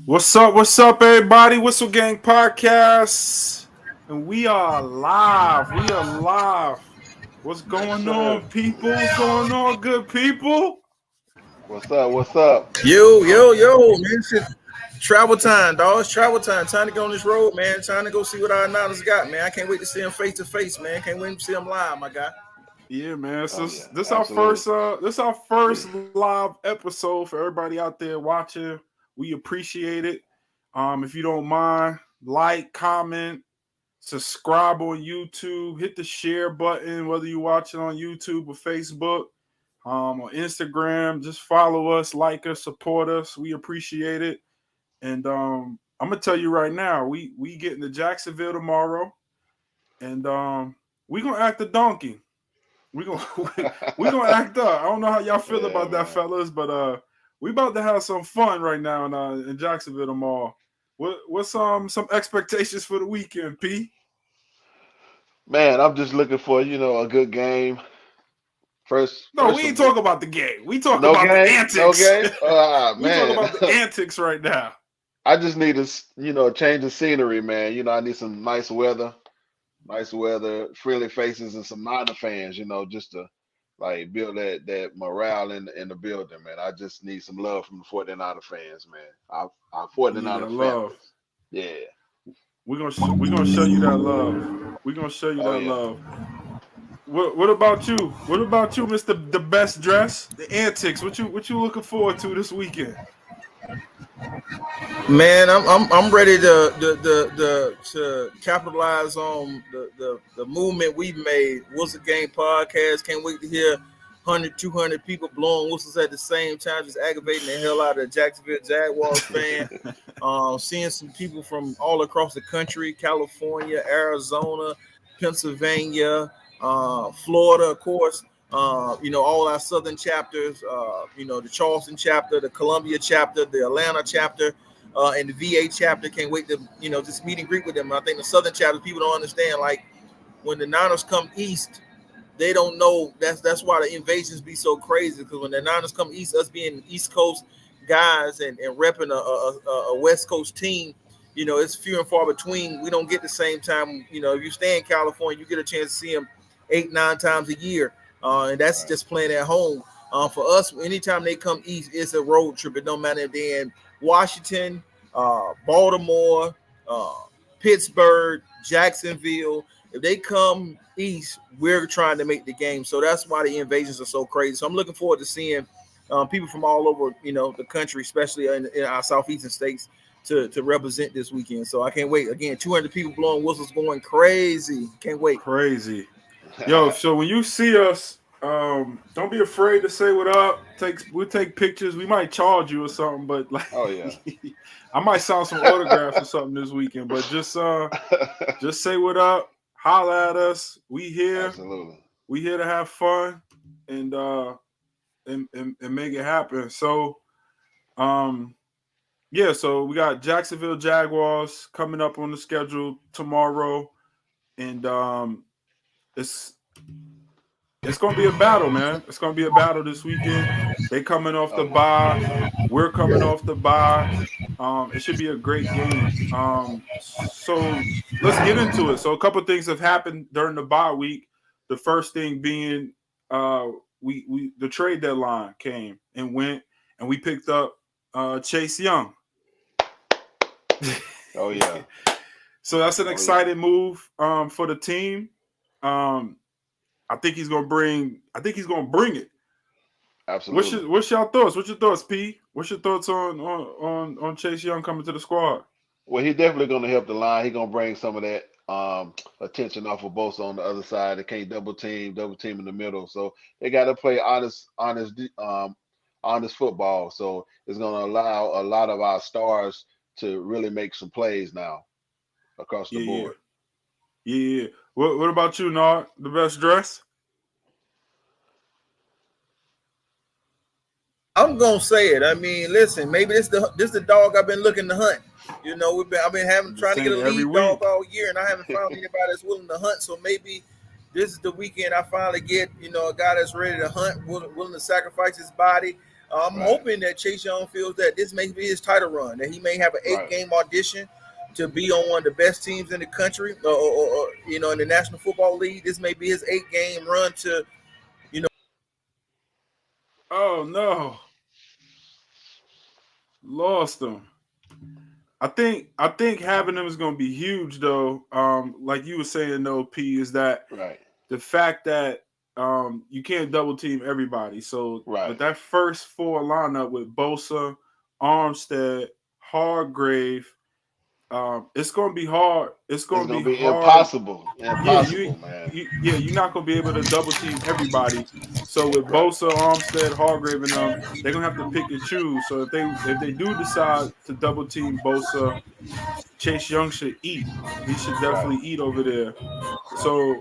What's up? What's up, everybody? Whistle Gang Podcast, and we are live. We are live. What's Yes, going sir. on, people? What's going on, good people? What's up? What's up? Yo, man. Shit. Travel time, dog. It's travel time. Time to go on this road, man. Time to go see what our announces got, man. I can't wait to see them face to face, man. Can't wait to see them live, my guy. Yeah, man. Oh yeah, This our absolutely. first this our first live episode for everybody out there watching. We appreciate it. If you don't mind, like, comment, subscribe on YouTube, hit the share button, whether you're watching on YouTube or Facebook. On Instagram. Just follow us, like us, support us. We appreciate it. And I'm gonna tell you right now, we getting to Jacksonville tomorrow, and we gonna act a donkey. We gonna we gonna act up. I don't know how y'all feel Yeah, about that, man. fellas, but we about to have some fun right now in Jacksonville tomorrow. What's some expectations for the weekend, P? Man, I'm just looking for a good game. First, No, first we ain't of all, talk about the game. We talk no about the game, no antics. game. Ah, We talk man. about the antics right now. I just need to change the scenery, man. I need some nice weather, friendly faces, and some Niner fans. Just to like build that morale in the building, man. I just need some love from the 49er fans, man. Our You need 49er that love. families. Yeah. We're gonna show you that love. We're gonna show you Oh that yeah. love. What about you? What about you, Mister The Best Dress? The antics. What you looking forward to this weekend? Man, I'm ready to capitalize on the movement we've made. What's the game podcast? Can't wait to hear 100, 200 people blowing whistles at the same time, just aggravating the hell out of the Jacksonville Jaguars fan. Seeing some people from all across the country, California, Arizona, Pennsylvania, Florida, of course. All our southern chapters, the Charleston chapter, the Columbia chapter, the Atlanta chapter, and the VA chapter. Can't wait to, just meet and greet with them. I think the southern chapters, people don't understand, like, when the Niners come east, they don't know. That's why the invasions be so crazy, because when the Niners come east, us being East Coast guys and repping a West Coast team, it's few and far between. We don't get the same time. If you stay in California, you get a chance to see them 8, 9 times a year, and that's Right. just playing at home. For us, anytime they come east, it's a road trip. It don't matter if they're in Washington, Baltimore, uh, Pittsburgh, Jacksonville. If they come east, we're trying to make the game. So that's why the invasions are so crazy. So I'm looking forward to seeing people from all over, the country, especially in our southeastern states, to represent this weekend. So I can't wait. Again, 200 people blowing whistles, going crazy. Can't wait. Crazy. Yo, so when you see us, don't be afraid to say what up. We'll take pictures. We might charge you or something, but like Oh yeah. I might sign some autographs or something this weekend. But just say what up, holla at us. We here. Absolutely. We here to have fun and and make it happen. So um yeah, so we got Jacksonville Jaguars coming up on the schedule tomorrow, and it's it's gonna be a battle, man. It's gonna be a battle this weekend. They coming off Oh the yeah. bye. We're coming off the bye. It should be a great game. So let's get into it. So a couple things have happened during the bye week. The first thing being, uh, we the trade deadline came and went, and we picked up Chase Young. Oh yeah. So that's an Oh yeah. exciting move for the team. Um, I think he's gonna bring. I think he's gonna bring it. Absolutely. What's your thoughts? What's your thoughts, P? What's your thoughts on Chase Young coming to the squad? Well, he's definitely going to help the line. He's going to bring some of that attention off of both on the other side. They can't double team in the middle. So they got to play honest football. So it's going to allow a lot of our stars to really make some plays now across the Yeah, yeah, board. yeah. What about you, Nard? The best dress? I'm gonna say it. I mean, listen, maybe this the dog I've been looking to hunt. I've been having I've been trying to get saying a it every lead dog week. all year, and I haven't found anybody that's willing to hunt. So maybe this is the weekend I finally get a guy that's ready to hunt, willing to sacrifice his body. I'm hoping that Chase Young feels that this may be his title run, that he may have an 8-game audition to be on one of the best teams in the country, or in the National Football League. This may be his 8-game run to, Oh no, lost him. I think having them is going to be huge though. Like you were saying though, P, is that the fact that you can't double team everybody. So with that first 4 lineup with Bosa, Armstead, Hargrave, it's going to be hard. It's going to be hard. Impossible, man. You're not going to be able to double team everybody. So with Bosa, Armstead, Hargrave, and them, they're going to have to pick and choose. So if they do decide to double team Bosa, Chase Young should eat. He should definitely eat over there. So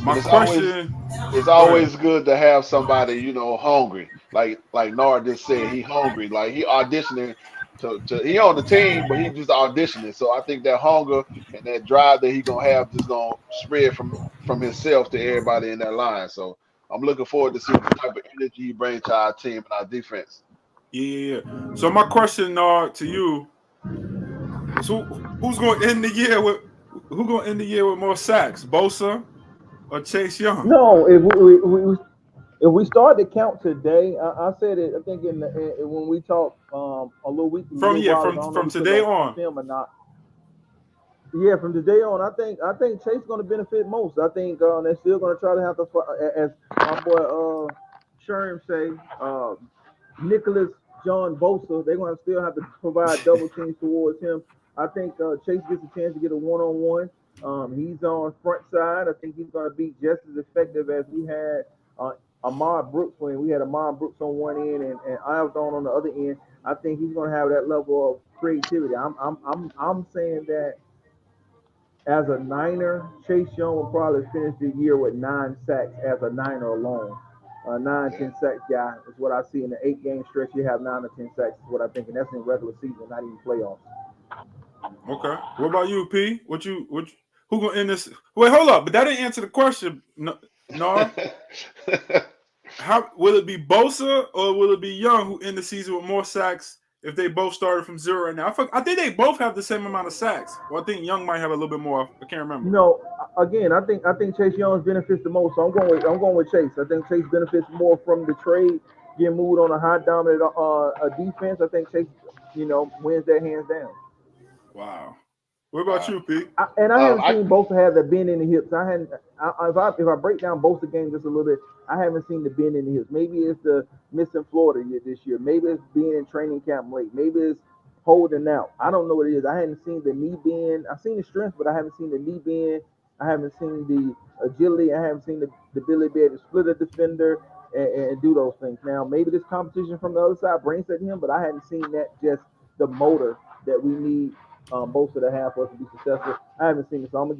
my question. It's always good to have somebody, hungry. Like Nard just said, he hungry. Like he auditioning to he on the team, but he just auditioning. So I think that hunger and that drive that he gonna have just gonna spread from himself to everybody in that line. So I'm looking forward to seeing the type of energy he brings to our team and our defense. Yeah. So my question, Nard, to you is who's going to end the year with more sacks, Bosa or Chase Young? No, if we start to count today, I said it. I think when we talked a little week from today on. Film or not. Yeah, from today on, I think Chase going to benefit most. I think they're still going to try to have to, as my boy Sherm say, Nicholas John Bosa. They're going to still have to provide double teams towards him. I think Chase gets a chance to get a one-on-one. He's on front side. I think he's going to be just as effective as we had Ahmad Brooks when we had Ahmad Brooks on one end and Alvin on the other end. I think he's going to have that level of creativity. I'm saying that as a Niner, Chase Young will probably finish the year with 9 sacks as a Niner alone. 10 sacks guy is what I see in the 8-game stretch. You have 9 or 10 sacks is what I think, and that's in regular season, not even playoffs. Okay. What about you, P? Who gonna end this? Wait, hold up. But that didn't answer the question. No. How will it be Bosa or will it be Young who end the season with more sacks if they both started from 0 right now? I think they both have the same amount of sacks. Well, I think Young might have a little bit more. I can't remember. No, again, I think Chase Young benefits the most. So I'm going with Chase. I think Chase benefits more from the trade, getting moved on a high dominant defense. I think Chase, wins that hands down. Wow. What about you, Pete? I haven't seen Bosa have the bend in the hips. If I break down Bosa game just a little bit, I haven't seen the bend in the hips. Maybe it's the missing Florida this year. Maybe it's being in training camp late. Maybe it's holding out. I don't know what it is. I haven't seen the knee bend. I've seen the strength, but I haven't seen the knee bend. I haven't seen the agility. I haven't seen the ability to be able to split a defender and do those things. Now, maybe this competition from the other side brings that to him, but I hadn't seen that just the motor that we need both of the half for us to be successful. I haven't seen it, so I'm gonna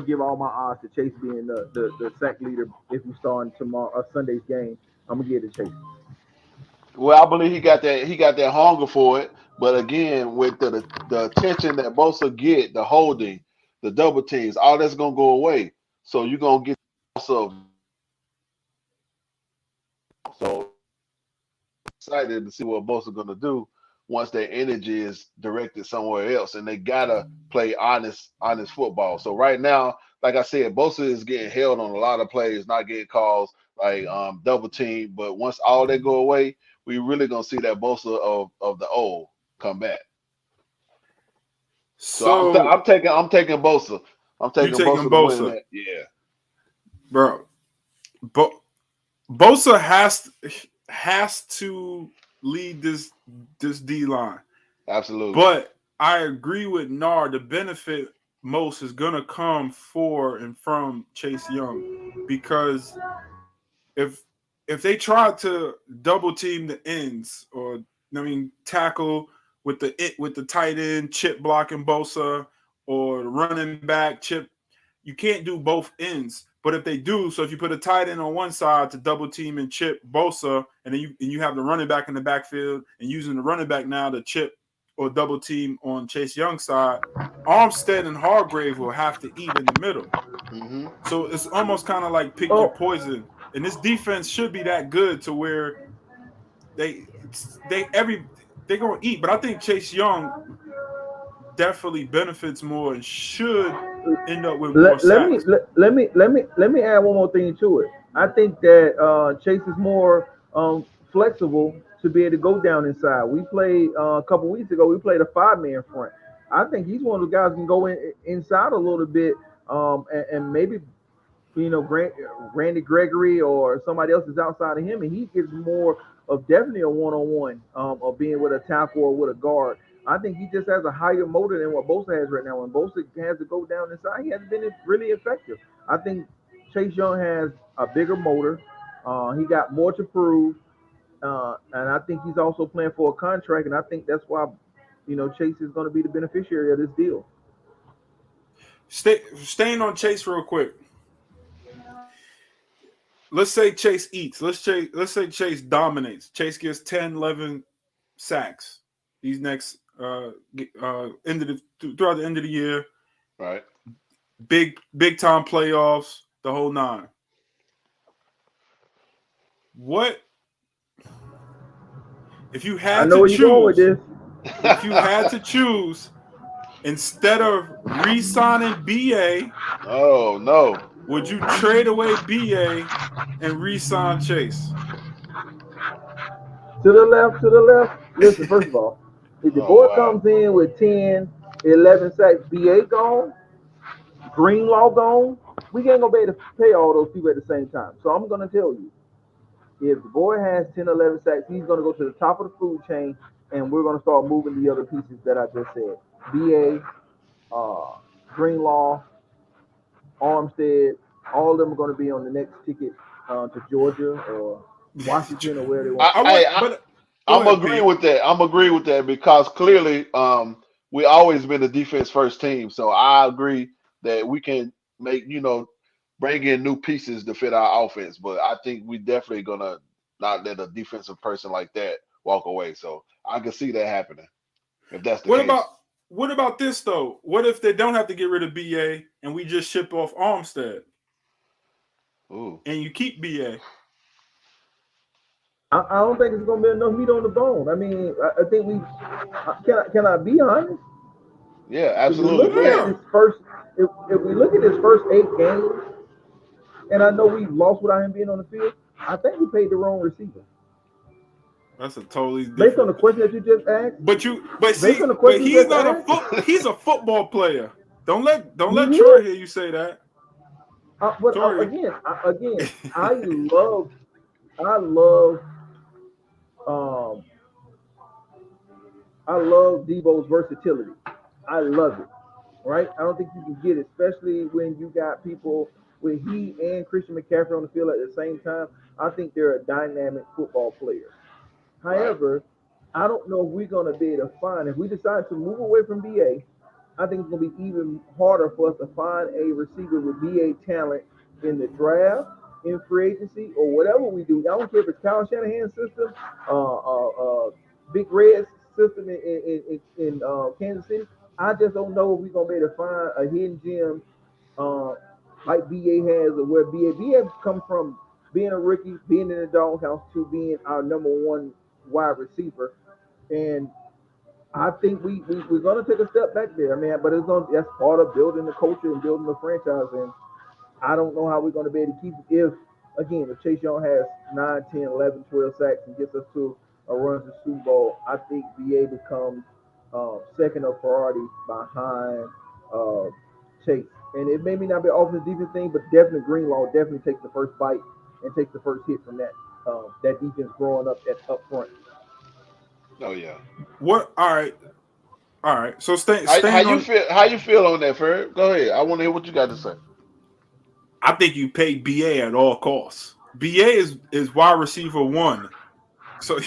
give all my odds to Chase being the sack leader if we start tomorrow Sunday's game. I'm gonna give it to Chase. Well, I believe he got that hunger for it, but again, with the attention that Bosa get, the holding, the double teams, all that's gonna go away. So you're gonna get also. So excited to see what Bosa gonna do once their energy is directed somewhere else, and they gotta play honest football. So right now, like I said, Bosa is getting held on a lot of plays, not getting calls like double team. But once all that go away, we really gonna see that Bosa of the old come back. So I'm taking Bosa. I'm taking Bosa to win that. Yeah, bro. Bosa has to lead this D line. Absolutely. But I agree with Nar. The benefit most is gonna come for and from Chase Young, because if they try to double team the ends, or tackle with the tight end chip blocking Bosa, or running back chip, you can't do both ends. But if they do, so if you put a tight end on one side to double team and chip Bosa, and then you have the running back in the backfield and using the running back now to chip or double team on Chase Young's side, Armstead and Hargrave will have to eat in the middle. Mm-hmm. So it's almost kind of like pick your poison. and this defense should be that good to where they they every they're gonna eat. But I think Chase Young definitely benefits more and should end up with more sacks. Let me add one more thing to it. I think that Chase is more flexible to be able to go down inside. We played a couple weeks ago. We played a 5-man front. I think he's one of the guys who can go inside a little bit and maybe Randy Gregory or somebody else is outside of him, and he gets more of definitely a one-on-one of being with a tackle or with a guard. I think he just has a higher motor than what Bosa has right now. When Bosa has to go down inside, he hasn't been really effective. I think Chase Young has a bigger motor. He got more to prove, and I think he's also playing for a contract, and I think that's why, Chase is going to be the beneficiary of this deal. Staying on Chase real quick. Let's say Chase eats. Let's say Chase dominates. Chase gets 10, 11 sacks these next end of throughout the end of the year. Right. Big time playoffs, the whole nine. What if you had to choose? If you had to choose instead of re-signing BA? Oh no. Would you trade away BA and re-sign Chase? To the left. Listen, first of all, if the boy comes in with 10, 11 sacks, BA gone, Greenlaw gone, we ain't gonna be able to pay all those people at the same time. So I'm gonna tell you, if the boy has 10, 11 sacks, he's gonna go to the top of the food chain, and we're gonna start moving the other pieces that I just said. BA, Greenlaw, Armstead, all of them are going to be on the next ticket to Georgia or Washington or where they want. I'm agreeing with that. I'm agreeing with that because clearly we always been a defense first team. So I agree that we can make, bring in new pieces to fit our offense. But I think we definitely gonna not let a defensive person like that walk away. So I can see that happening if that's the case. What about this though? What if they don't have to get rid of BA and we just ship off Armstead? Ooh. And you keep BA? I don't think it's gonna be enough meat on the bone. I mean, I think we can I be honest? Yeah, absolutely. If we look at his first 8 games, and I know we lost without him being on the field, I think we paid the wrong receiver. That's a totally different. Based on the question that you just asked. He's a football player. Don't let Troy hear you say that. Again, I love Debo's versatility. I love it. Right? I don't think you can get it, especially when you got people with he and Christian McCaffrey on the field at the same time. I think they're a dynamic football player. However, I don't know if we're going to be able to find, if we decide to move away from BA, I think it's going to be even harder for us to find a receiver with BA talent in the draft, in free agency, or whatever we do. I don't care if it's Kyle Shanahan's system, Big Red's system in Kansas City. I just don't know if we're going to be able to find a hidden gem like BA has, or where BA come from being a rookie, being in the doghouse, to being our number one wide receiver. And I think we're going to take a step back there. I mean, but that's part of building the culture and building the franchise. And I don't know how we're going to be able to keep it if Chase Young has 9, 10, 11, 12 sacks and gets us to a run to the Super Bowl. I think BA becomes second of priority behind Chase. And it may not be an offensive defense thing, but definitely Greenlaw definitely takes the first bite and takes the first hit from that defense growing up front. Oh yeah. What? All right. So how you feel on that, Ferg? Go ahead. I want to hear what you got to say. I think you pay BA at all costs. BA is wide receiver 1. So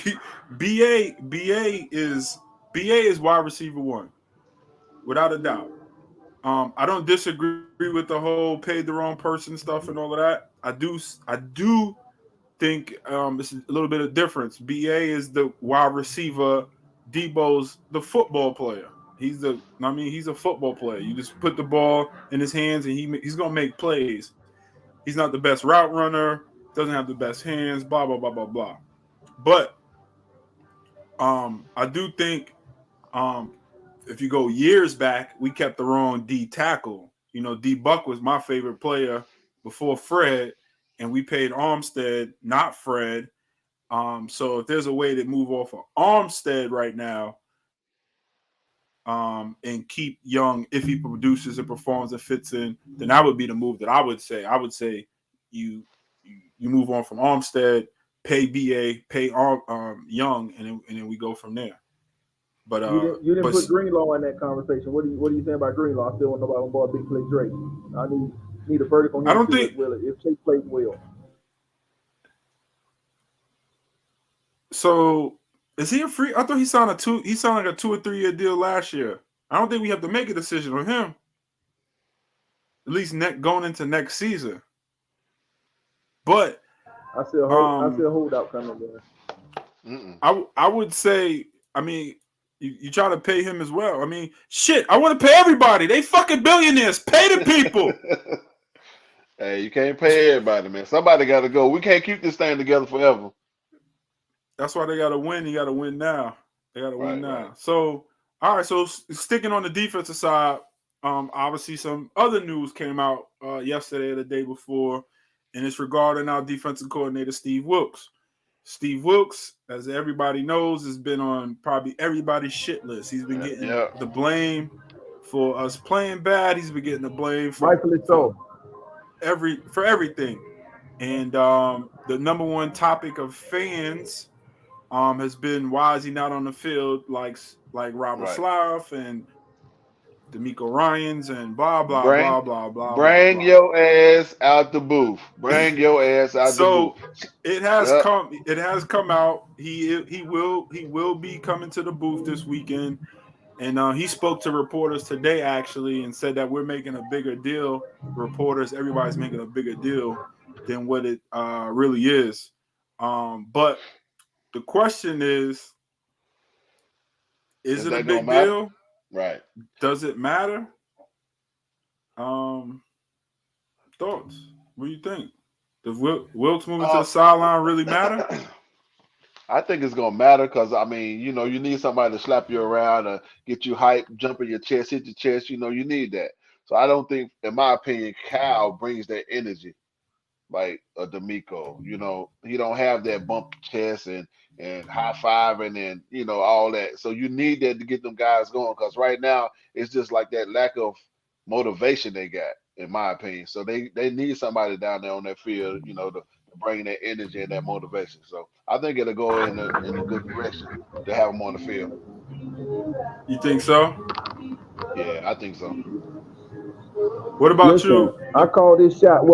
BA is wide receiver 1, without a doubt. I don't disagree with the whole paid the wrong person stuff and all of that. I do think it's a little bit of difference. BA is the wide receiver. Debo's the football player. He's a football player. You just put the ball in his hands and he's gonna make plays. He's not the best route runner. doesn't have the best hands, blah blah blah blah blah. But I do think um, if you go years back, we kept the wrong D tackle. You know, D Buck was my favorite player before Fred, and we paid Armstead, not Fred. So if there's a way to move off of Armstead right now, and keep Young if he produces and performs and fits in, then that would be the move that I would say. I would say you move on from Armstead, pay BA, pay Young, and then we go from there. But You didn't put Greenlaw in that conversation. What do you think about Greenlaw? I still want to know about boy big play Drake. I need a verdict on I him don't too think as well. If Chase plays well. so. Is he a free? I thought he signed a two. He signed like a 2 or 3 year deal last year. I don't think we have to make a decision on him. At least going into next season. But I see a holdout coming there. I would say, I mean, you try to pay him as well. I mean, shit, I want to pay everybody. They fucking billionaires. Pay the people. Hey, you can't pay everybody, man. Somebody got to go. We can't keep this thing together forever. That's why they got to win. You got to win now. They got to win now. Right. So, all right. So sticking on the defensive side, obviously some other news came out yesterday or the day before, and it's regarding our defensive coordinator, Steve Wilks. Steve Wilks, as everybody knows, has been on probably everybody's shit list. He's been getting the blame for us playing bad. He's been getting the blame for rightfully so for everything. And the number one topic of fans has been why is he not on the field like Robert Slough and D'Amico Ryans and blah blah blah blah blah. Bring your ass out the booth. Bring your ass out the booth. So it has come out. He will be coming to the booth this weekend, and he spoke to reporters today actually and said that we're making a bigger deal. Reporters, everybody's making a bigger deal than what it really is. But the question is it a big deal? Right. Does it matter? Thoughts? What do you think? Does Wilkes moving to the sideline really matter? I think it's gonna matter because I mean, you need somebody to slap you around or get you hyped, jump in your chest, hit your chest. You need that. So I don't think, in my opinion, Cal brings that energy like a D'Amico. He don't have that bump chest and high fiving and all that. So you need that to get them guys going because right now it's just like that lack of motivation they got, in my opinion. So they need somebody down there on that field, to bring that energy and that motivation. So I think it'll go in a good direction to have them on the field. You think so? Yeah, I think so. What about you? I called this shot.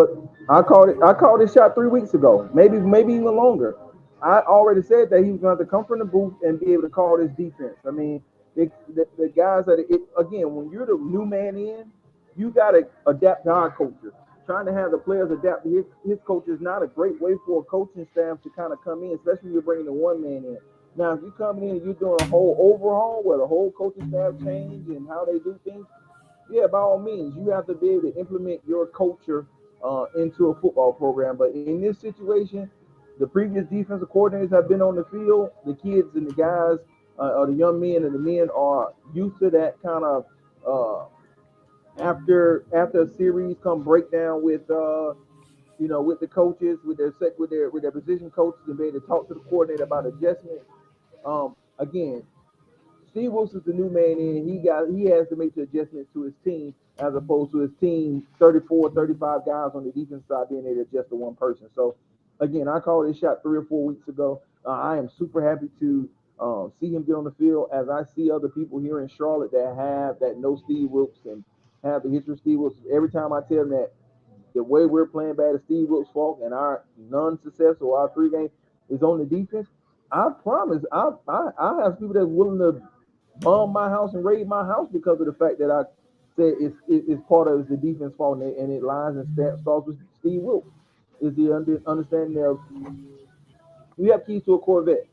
I called this shot 3 weeks ago, maybe even longer. I already said that he was going to come from the booth and be able to call this defense. I mean, the guys again, when you're the new man in, you got to adapt to our culture. Trying to have the players adapt to his culture is not a great way for a coaching staff to kind of come in, especially when you're bringing the one man in. Now, if you're coming in and you're doing a whole overhaul where the whole coaching staff change and how they do things, yeah, by all means, you have to be able to implement your culture into a football program. But in this situation, the previous defensive coordinators have been on the field. The kids and the guys, or the young men and the men, are used to that kind of after a series come breakdown with with the coaches, with their position coaches, and be able to talk to the coordinator about adjustments. Again, Steve Wilson's the new man in. He has to make the adjustments to his team as opposed to his team 34, 35 guys on the defense side being able to adjust to one person. So again, I called this shot 3 or 4 weeks ago. I am super happy to see him get on the field as I see other people here in Charlotte that know Steve Wilkes and have the history of Steve Wilkes. Every time I tell them that the way we're playing bad is Steve Wilkes' fault and our non-success or our 3 games is on the defense, I promise I have people that's willing to bomb my house and raid my house because of the fact that I said it's part of the defense fault and it lies and starts with Steve Wilkes. Is the understanding of we have keys to a Corvette.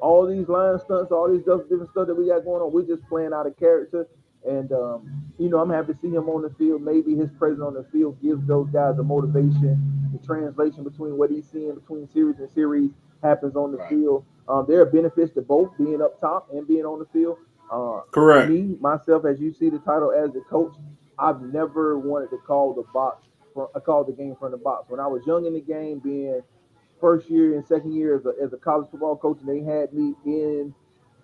All these line stunts, all these different stuff that we got going on, we're just playing out of character. And I'm happy to see him on the field. Maybe his presence on the field gives those guys the motivation to translation between what he's seeing between series and series happens on the Right. field. There are benefits to both being up top and being on the field. Correct. Me, myself, as you see the title as a coach, I've never wanted to call the box. I called the game from the box. When I was young in the game, being first year and second year as a college football coach, and they had me in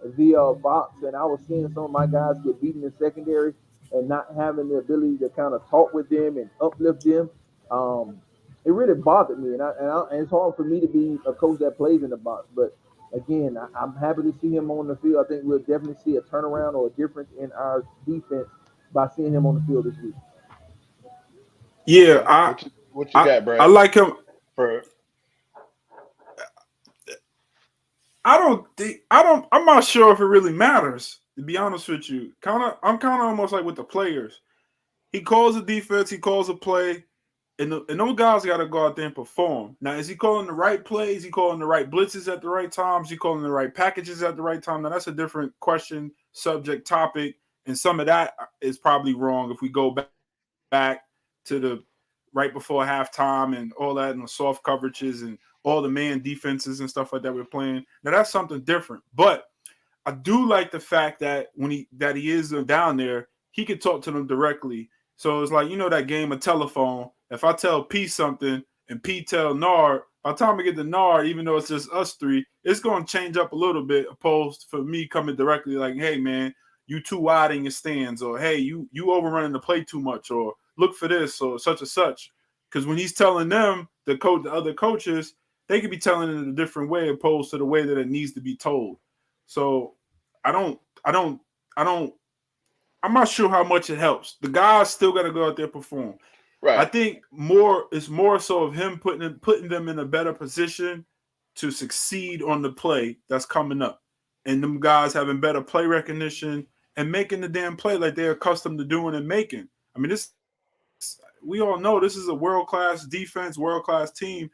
the box, and I was seeing some of my guys get beaten in secondary and not having the ability to kind of talk with them and uplift them. It really bothered me, and it's hard for me to be a coach that plays in the box. But again, I'm happy to see him on the field. I think we'll definitely see a turnaround or a difference in our defense by seeing him on the field this week. Yeah, Okay. What you got, I Brad? like him. For I'm not sure if it really matters, to be honest with you. I'm kind of almost like with the players. He calls a defense, he calls a play, and those guys got to go out there and perform. Now, is he calling the right plays? Is he calling the right blitzes at the right times? Is he calling the right packages at the right time? Now, that's a different question, subject, topic, and some of that is probably wrong if we go back to the right before halftime and all that and the soft coverages and all the man defenses and stuff like that we're playing. Now, that's something different. But I do like the fact that when he is down there, he can talk to them directly. So it's like, that game of telephone. If I tell P something and P tell Nard, by the time I get to Nard, even though it's just us three, it's going to change up a little bit opposed for me coming directly like, hey, man, you too wide in your stands, or hey, you overrunning the play too much, or look for this, or such and such. Because when he's telling them, the other coaches, they could be telling it in a different way opposed to the way that it needs to be told. So I'm not sure how much it helps. The guys still got to go out there and perform. right. I think it's more so of him putting them in a better position to succeed on the play that's coming up, and them guys having better play recognition and making the damn play like they're accustomed to doing and making. I mean, we all know this is a world-class defense, world-class team.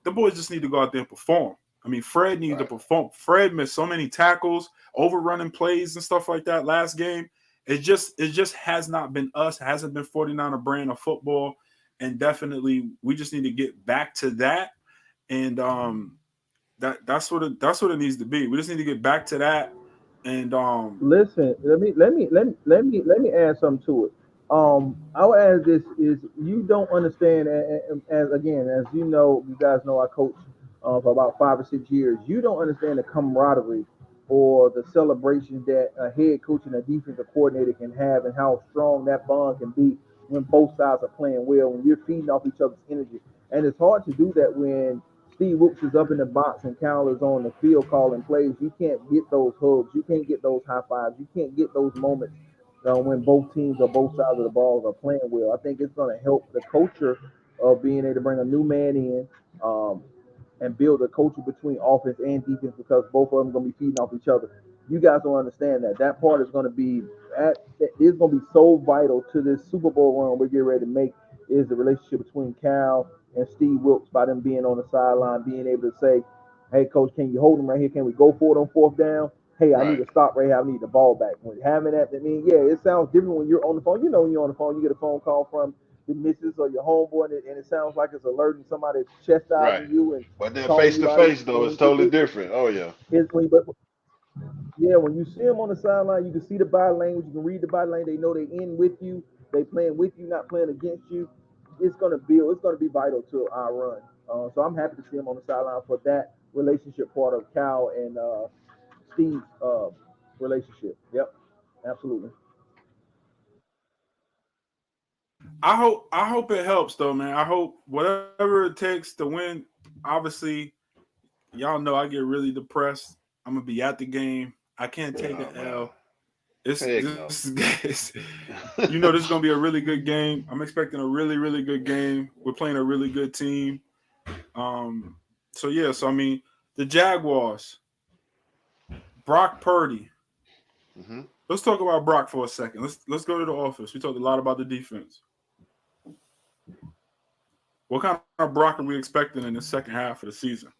The boys just need to go out there and perform. I mean, Fred needs to perform. Fred missed so many tackles, overrunning plays and stuff like that last game. It just has not been us. It hasn't been 49er brand of football. And definitely we just need to get back to that. And that's what it needs to be. We just need to get back to that. And Listen, let me add something to it. I would add this is you don't understand as you know, you guys know I coach for about 5 or 6 years. You don't understand the camaraderie or the celebration that a head coach and a defensive coordinator can have, and how strong that bond can be when both sides are playing well, when you're feeding off each other's energy. And it's hard to do that when Steve Whoops is up in the box and Cal is on the field calling plays. You can't get those hugs. You can't get those high fives. You can't get those moments when both teams or both sides of the ball are playing well. I think it's going to help the culture of being able to bring a new man in and build a culture between offense and defense, because both of them are going to be feeding off each other. You guys don't understand that. That part is going to be so vital to this Super Bowl run we're getting ready to make, is the relationship between Cal and Steve Wilkes, by them being on the sideline, being able to say, hey, coach, can you hold him right here? Can we go for it on fourth down? Hey, I need to stop right here. I need the ball back. When having that, it sounds different when you're on the phone. You know, when you're on the phone, you get a phone call from the missus or your homeboy, and it sounds like it's alerting somebody chastising you and But then calling face you to out of face though, it's totally different. Oh yeah. When you see them on the sideline, you can see the body language, you can read the body language. They know they in with you, they playing with you, not playing against you. It's gonna be vital to our run. So I'm happy to see him on the sideline for that relationship part of Cal and Steve's relationship. Yep, absolutely. I hope it helps though, man. I hope whatever it takes to win. Obviously, y'all know I get really depressed. I'm gonna be at the game. I can't take an L. This is this is gonna be a really good game. I'm expecting a really, really good game. We're playing a really good team. So I mean, the Jaguars, Brock Purdy. Mm-hmm. Let's talk about Brock for a second. Let's go to the office. We talked a lot about the defense. What kind of Brock are we expecting in the second half of the season?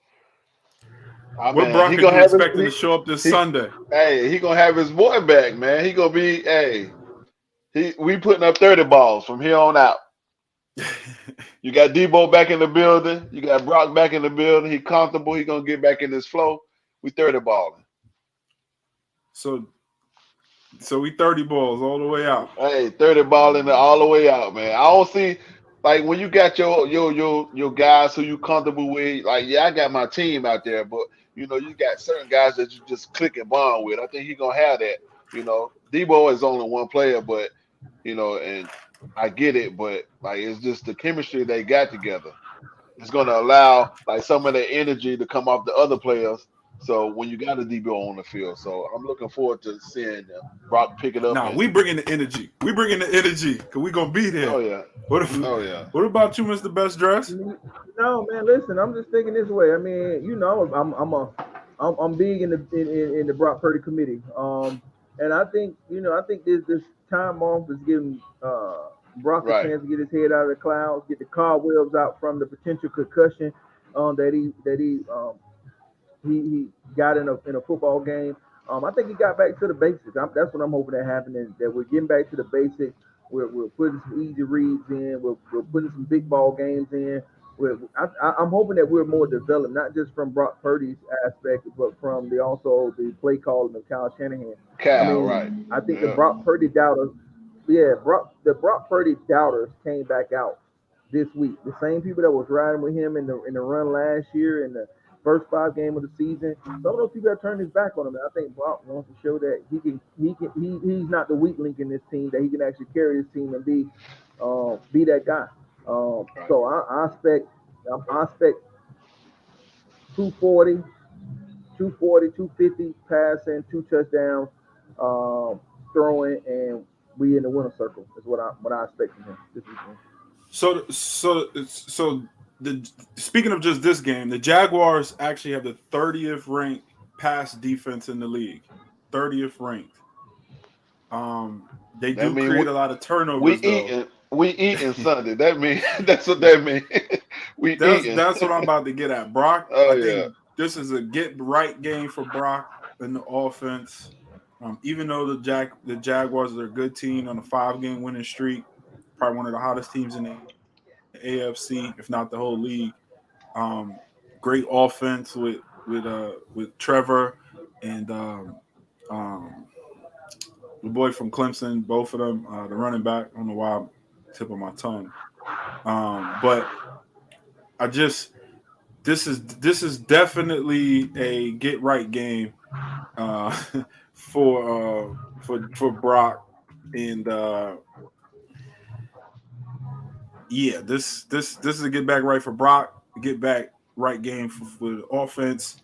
What Brock are you expecting to show up this Sunday? Hey, he gonna have his boy back, man. He gonna be we putting up 30 balls from here on out. You got Debo back in the building. You got Brock back in the building. He comfortable. He gonna get back in his flow. We 30 balling. so we 30 balls all the way out. Hey, 30 balling all the way out, man. I don't see like when you got your guys who you comfortable with. Like, yeah, I got my team out there, but you got certain guys that you just click and bond with. I think he gonna have that. Debo is only one player, but and I get it, but like it's just the chemistry they got together. It's going to allow like some of that energy to come off the other players. So when you got a DBO on the field, so I'm looking forward to seeing Brock pick it up. Nah, And we bringing the energy. We bringing the energy because we gonna be there. oh yeah, What if, oh yeah, what about you, Mr. Best Dress? No, man. Listen, I'm just thinking this way. I mean, I'm big in the Brock Purdy committee. And I think this time off is giving Brock a right. chance to get his head out of the clouds, get the cobwebs out from the potential concussion that he got in a football game. I think he got back to the basics. That's what I'm hoping that happening. That we're getting back to the basics. We're putting some easy reads in. We're putting some big ball games in. I'm hoping that we're more developed, not just from Brock Purdy's aspect, but from the play calling of Kyle Shanahan. I Cal, right? mean, I think the Yeah, Brock Purdy doubters, yeah, the Brock Purdy doubters came back out this week. The same people that was riding with him in the run last year in the first 5 games of the season. Some of those people have turned his back on him. And I think Brock wants to show that he's not the weak link in this team. That he can actually carry his team and be that guy. right. So I expect 240, 250 passing, 2 touchdowns, throwing, and we in the winner circle is what I expect from him this weekend. So the speaking of just this game, the Jaguars actually have the 30th ranked pass defense in the league. 30th ranked. They That do mean create a lot of we turnovers though. eating we eating Sunday. That mean that's what that mean. We eating. That's what I'm about to get at. Brock, Oh I yeah, think this is a get right game for Brock in the offense. Even though the Jaguars are a good team on a 5-game winning streak, probably one of the hottest teams in the AFC, if not the whole league. Um, Great offense with Trevor and um, the boy from Clemson, both of them, the running back. I don't know why I'm tip of my tongue. But I just this is definitely a get right game uh, for Brock and yeah, this is a get back right for Brock, get back right game for the offense.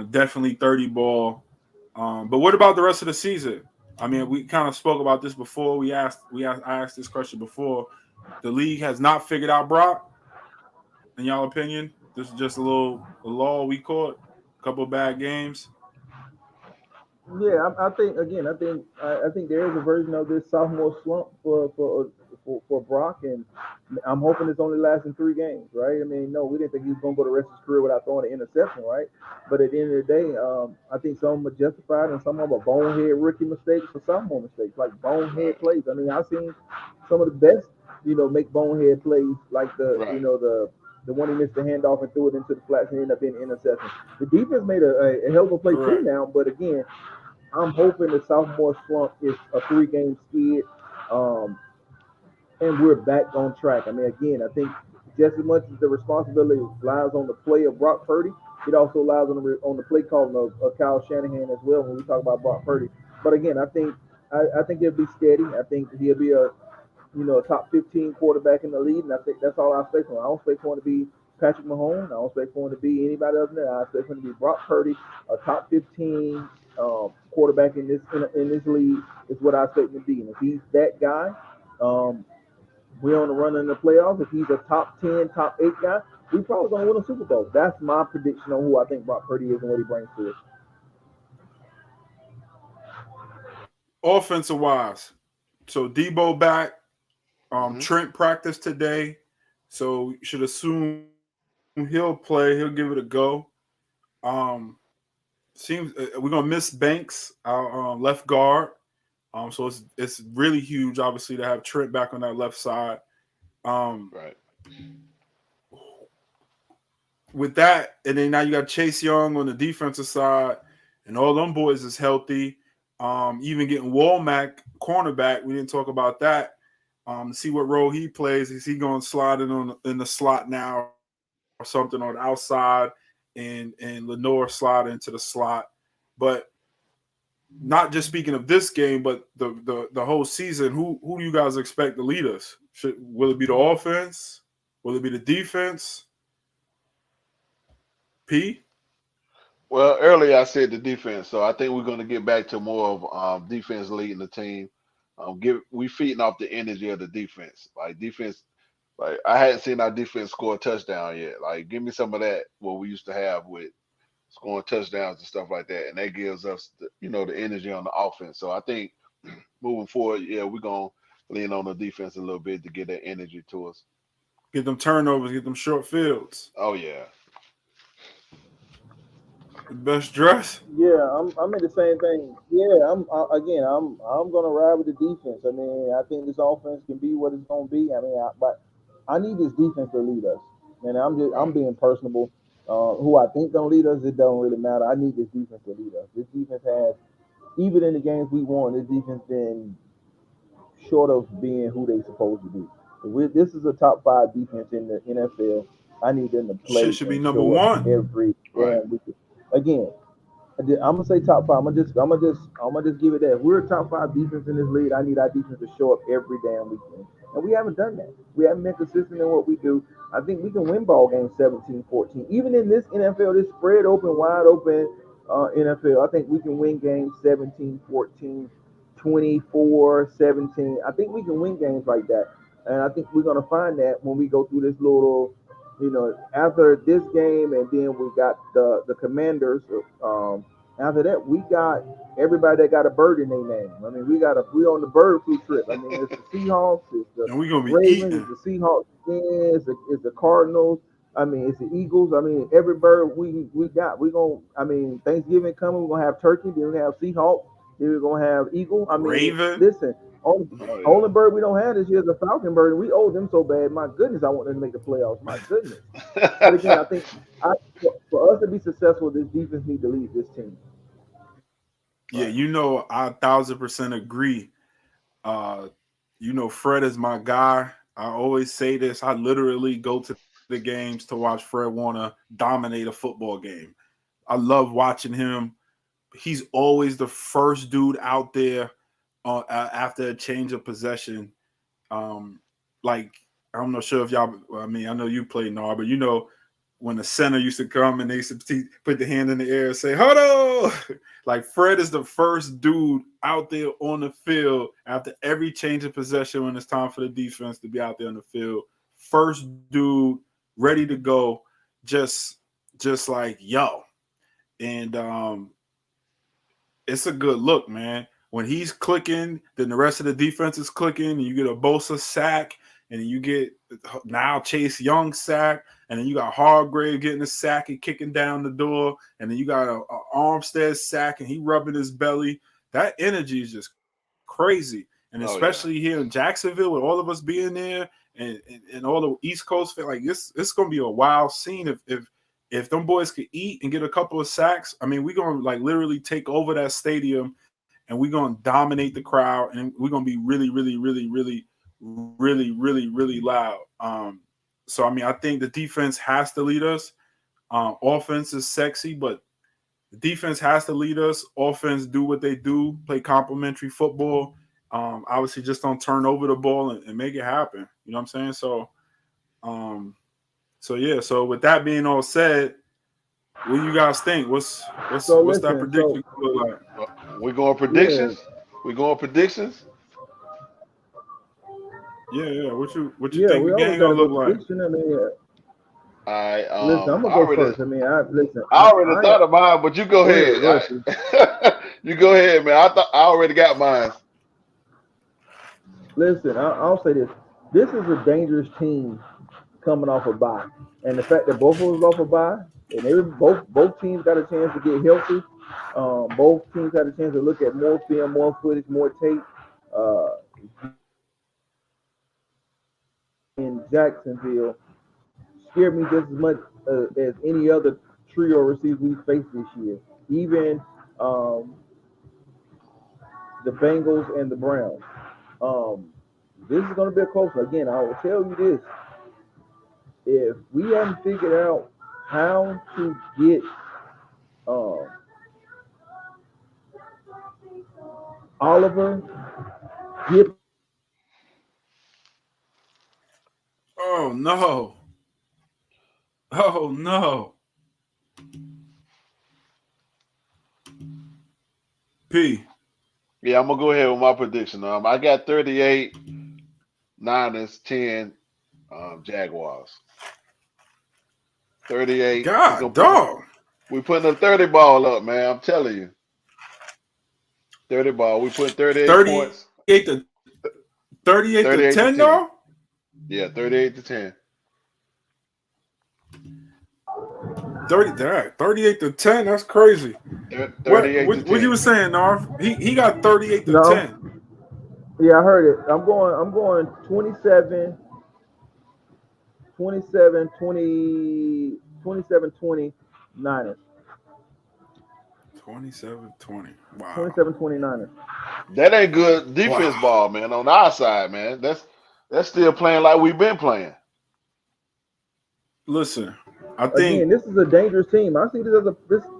Definitely 30 ball. But what about the rest of the season? I mean, we kind of spoke about this before. I asked this question before. The league has not figured out Brock. In y'all opinion, this is just a lull we caught. A couple of bad games. Yeah, I think there is a version of this sophomore slump for Brock, and I'm hoping it's only lasting 3 games, right? I mean, no, we didn't think he was gonna go the rest of his career without throwing an interception, right? But at the end of the day, I think some of them are justified and some of them are bonehead rookie mistakes or sophomore mistakes, like bonehead right, plays. I mean, I've seen some of the best, make bonehead plays, like right. the one he missed the handoff and threw it into the flats and ended up being an interception. The defense made a hell of a play too Correct. now, but again, I'm hoping the sophomore slump is a 3 game skid, um, and we're back on track. I mean, again, I think just as much as the responsibility lies on the play of Brock Purdy, it also lies on the play calling of Kyle Shanahan as well when we talk about Brock Purdy. But again, I think he'll be steady. I think he'll be a top 15 quarterback in the league, and I think that's all I expect from him. I don't expect for him to be Patrick Mahomes. I don't expect for him to be anybody other than that. I expect for him to be Brock Purdy, a top 15 quarterback in this league is what I expect him to be. And if he's that guy, um, we're on the run in the playoffs. If he's a top 10, top 8 guy, we probably gonna win a Super Bowl. That's my prediction on who I think Brock Purdy is and what he brings to us. Offensive wise, so Debo back. Hmm. Trent practiced today, so you should assume he'll play. He'll give it a go. Um, Seems we're gonna miss Banks, our left guard. So it's really huge, obviously, to have Trent back on that left side. Right. With that, and then now you got Chase Young on the defensive side, and all them boys is healthy. Even getting Womack cornerback, we didn't talk about that. See what role he plays. Is he going to slide in the slot now, or something on the outside, and Lenore slide into the slot? But not just speaking of this game, but the whole season. Who do you guys expect to lead us? Will it be the offense? Will it be the defense? P. Well, earlier I said the defense, so I think we're going to get back to more of defense leading the team. We feeding off the energy of the defense. Like defense, like I hadn't seen our defense score a touchdown yet. Like give me some of that what we used to have with scoring touchdowns and stuff like that, and that gives us the energy on the offense. So I think moving forward, yeah, we're gonna lean on the defense a little bit to get that energy to us. Get them turnovers, get them short fields. Oh yeah. The best dress. Yeah, I'm in the same thing. Yeah, I'm gonna ride with the defense. I mean, I think this offense can be what it's gonna be. I mean, but I need this defense to lead us. And I'm Right. being personable. Who I think gonna lead us, it don't really matter. I need this defense to lead us. This defense has, even in the games we won, this defense been short of being who they supposed to be. This is a top five defense in the NFL. I need them to Shit play should be and number show up one. every Right. damn week. Again, I'm gonna say top five. I'm gonna just give it that. If we're a top five defense in this league, I need our defense to show up every damn weekend. And we haven't done that. We haven't been consistent in what we do. I think we can win ball games 17-14. Even in this NFL, this spread open, wide open NFL, I think we can win games 17-14, 24-17. I think we can win games like that. And I think we're gonna find that when we go through this little, after this game, and then we got the Commanders. After that, we got everybody that got a bird in their name. I mean, we on the bird flu trip. I mean, it's the Seahawks, it's the And we're gonna be Ravens, eating. it's the Seahawks, it's the Cardinals. I mean, it's the Eagles. I mean, every bird we got. We gonna. I mean, Thanksgiving coming, we're gonna have turkey. Then we have Seahawks. Then we're gonna have Eagle. I mean, Raven. listen. Oh yeah. Only bird we don't have this year is the Falcon bird. We owe them so bad. My goodness, I want them to make the playoffs. My goodness. But again, I think for us to be successful, this defense need to lead this team. Yeah, Right. I 1,000% agree. Fred is my guy. I always say this. I literally go to the games to watch Fred Warner dominate a football game. I love watching him. He's always the first dude out there after a change of possession. Like, I'm not sure if y'all. I mean, I know you played NAR, but when the center used to come and they used to put the hand in the air and say "Huddle," like Fred is the first dude out there on the field after every change of possession when it's time for the defense to be out there on the field. First dude ready to go, just like yo, and it's a good look, man. When he's clicking, then the rest of the defense is clicking, and you get a Bosa sack, and then you get now Chase Young sack, and then you got Hargrave getting a sack and kicking down the door, and then you got a Armstead sack, and he rubbing his belly. That energy is just crazy, and Oh yeah. especially here in Jacksonville with all of us being there, and all the East Coast, like it's gonna be a wild scene if them boys could eat and get a couple of sacks. I mean, we're gonna like literally take over that stadium, and we're gonna dominate the crowd, and we're gonna be really, really, really, really, really, really, really loud. So I mean, I think the defense has to lead us. Offense is sexy, but the defense has to lead us. Offense do what they do, play complementary football. Obviously, just don't turn over the ball and make it happen. You know what I'm saying? Um, so yeah. So with that being all said, what do you guys think? What's So that listen, prediction look like? We going yeah, predictions? We going predictions? Yeah. What you yeah, think we the always game got gonna to go look like? prediction. I mean, I listen, I'm I gonna go already first. I mean, I listen. I already thought of mine, but you go Go ahead, ahead. go ahead. Sis. You go ahead, man. I already got mine. Listen, I'll say this. This is a dangerous team coming off a bye, and the fact that both of us off a bye, and both teams got a chance to get healthy. Both teams had a chance to look at more film, more footage, more tape. And Jacksonville scared me just as much as any other trio of receivers we faced this year. Even the Bengals and the Browns. Um, this is going to be a close one. Again, I will tell you this: if we haven't figured out how to get um, Oliver, Gibbs. Oh no. Oh no. P. Yeah, I'm gonna go ahead with my prediction. I got 38 Niners, 10 Jaguars. 38. We God gonna put it. dog. We putting a 30 ball up, man. I'm telling you, 30 ball. We putting 38 points. 38 to 38 to 10 10. though? Yeah, 38 to 10. 38 to 10. That's crazy. What 38 to what you 10. were saying, Narv? He got 38 to No, 10. yeah, I heard it. I'm going 27, 27, 20, 27, 20 Niners. 27-20. Wow. 27, 29ers. That ain't good defense Wow. ball, man. On our side, man. That's still playing like we've been playing. Listen, I Again, think this is a dangerous team. I see this as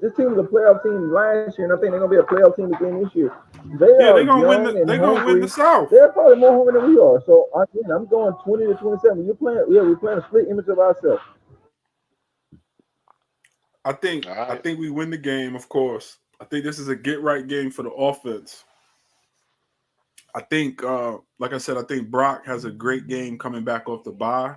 this team was a playoff team last year, and I think they're gonna be a playoff team again this year. They yeah, are young and they're gonna win the hungry. South. They're probably more hungry than we are. So again, I'm going 20 to 27. You're playing, yeah, we're playing a split image of ourselves. All I right. think we win the game, of course. I think this is a get right game for the offense. I think like I said, I think Brock has a great game coming back off the bye.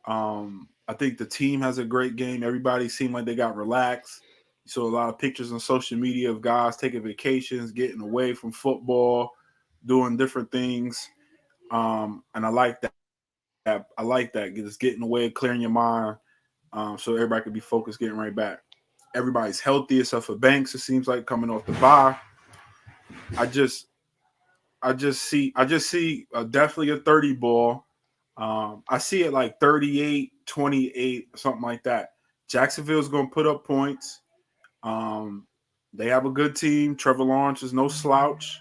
I think the team has a great game. Everybody seemed like they got relaxed. You saw a lot of pictures on social media of guys taking vacations, getting away from football, doing different things. And I like that. I like that. Just getting away, clearing your mind, so everybody can be focused, getting right back. Everybody's healthy except for Banks. It seems like coming off the bye. I just, I just see definitely a 30 ball. I see it like 38-28, something like that. Jacksonville's going to put up points. They have a good team. Trevor Lawrence is no slouch.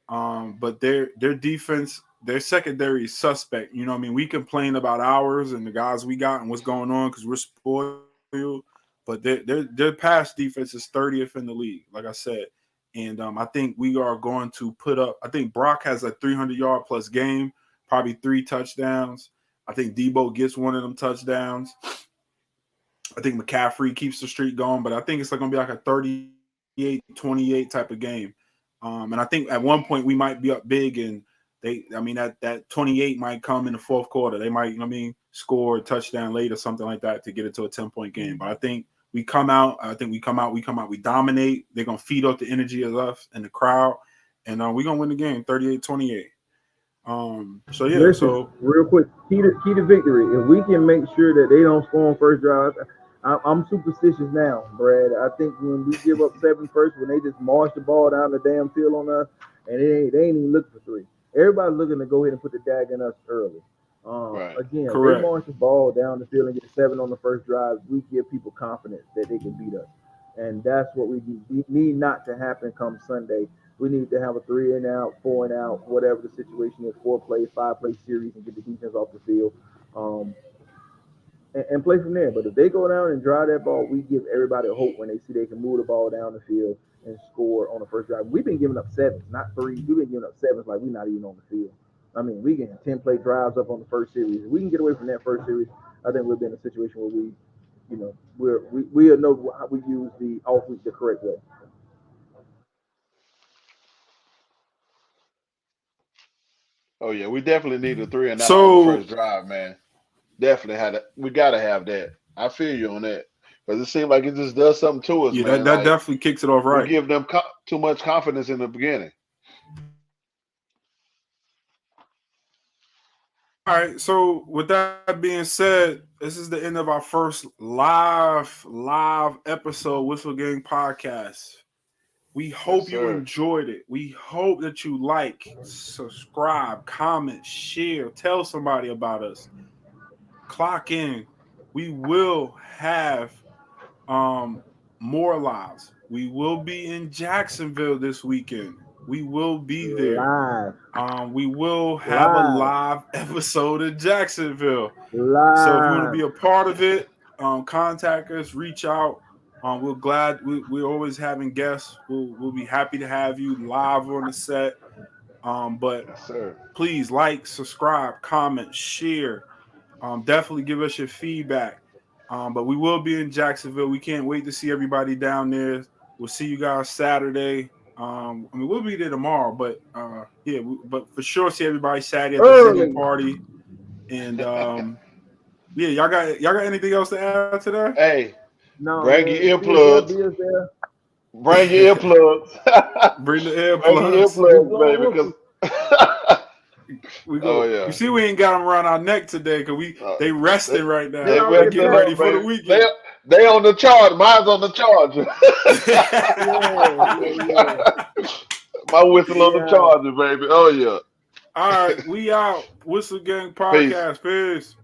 But their defense, their secondary is suspect. You know what I mean? We complain about ours and the guys we got and what's going on because we're spoiled. But their pass defense is 30th in the league, like I said. And I think we are going to put up. I think Brock has a 300-yard plus game, probably 3 touchdowns. I think Debo gets one of them touchdowns. I think McCaffrey keeps the streak going, but I think it's like going to be like a 38-28 type of game. And I think at one point we might be up big, and that 28 might come in the fourth quarter. They might, score a touchdown late or something like that to get it to a 10-point game. But I think we come out. We dominate. They're gonna feed off the energy of us and the crowd, and we're gonna win the game 38-28. So yeah, Listen, so real quick, key to victory. If we can make sure that they don't score on first drive, I'm superstitious now, Brad. I think when we give up 7 first, when they just march the ball down the damn field on us, and they ain't even looking for 3. Everybody's looking to go ahead and put the dag in us early. Right. Again, if they correct. march the ball down the field and get 7 on the first drive, we give people confidence that they can beat us. And that's what we need not to happen come Sunday. We need to have a 3 and out, 4 and out, whatever the situation is, 4-play, 5-play series, and get the defense off the field, and play from there. But if they go down and drive that ball, we give everybody hope when they see they can move the ball down the field and score on the first drive. We've been giving up 7s, not 3s. We've been giving up 7s like we're not even on the field. I mean, we getting 10-play drives up on the first series. If we can get away from that first series, I think we'll be in a situation where we'll know how we use the off week the correct way. Oh yeah, we definitely need a 3 and out on the So first drive, man. Definitely had it. We gotta have that. I feel you on that because it seems like it just does something to us, yeah, man. that Like definitely kicks it off we right. give them too much confidence in the beginning. All right. So with that being said, this is the end of our first live episode Whistle Gang Podcast. We Yes, hope you sir. enjoyed it. We hope that you like, subscribe, comment, share, tell somebody about us. clock in. We will have more lives. We will be in Jacksonville this weekend. We will be there. Live. We will have a live episode in Jacksonville. Live. So if you want to be a part of it, contact us, reach out. We're always having guests. We'll be happy to have you live on the set. But Yes, sir. please like, subscribe, comment, share. Definitely give us your feedback. But we will be in Jacksonville. We can't wait to see everybody down there. We'll see you guys Saturday. We'll be there tomorrow, but but for sure see everybody Saturday at the Ziggy party. And yeah, y'all got anything else to add to that? Hey, no, bring man. your earplugs. Bring your earplugs. Bring the earplugs. Bring your earplugs, baby. You see, we ain't got them around our neck today because they resting right now. They're getting ready for the weekend. They on the charge. Mine's on the charger. My whistle on the charger, baby. Oh yeah. All right, we out. Whistle Gang Podcast. Peace.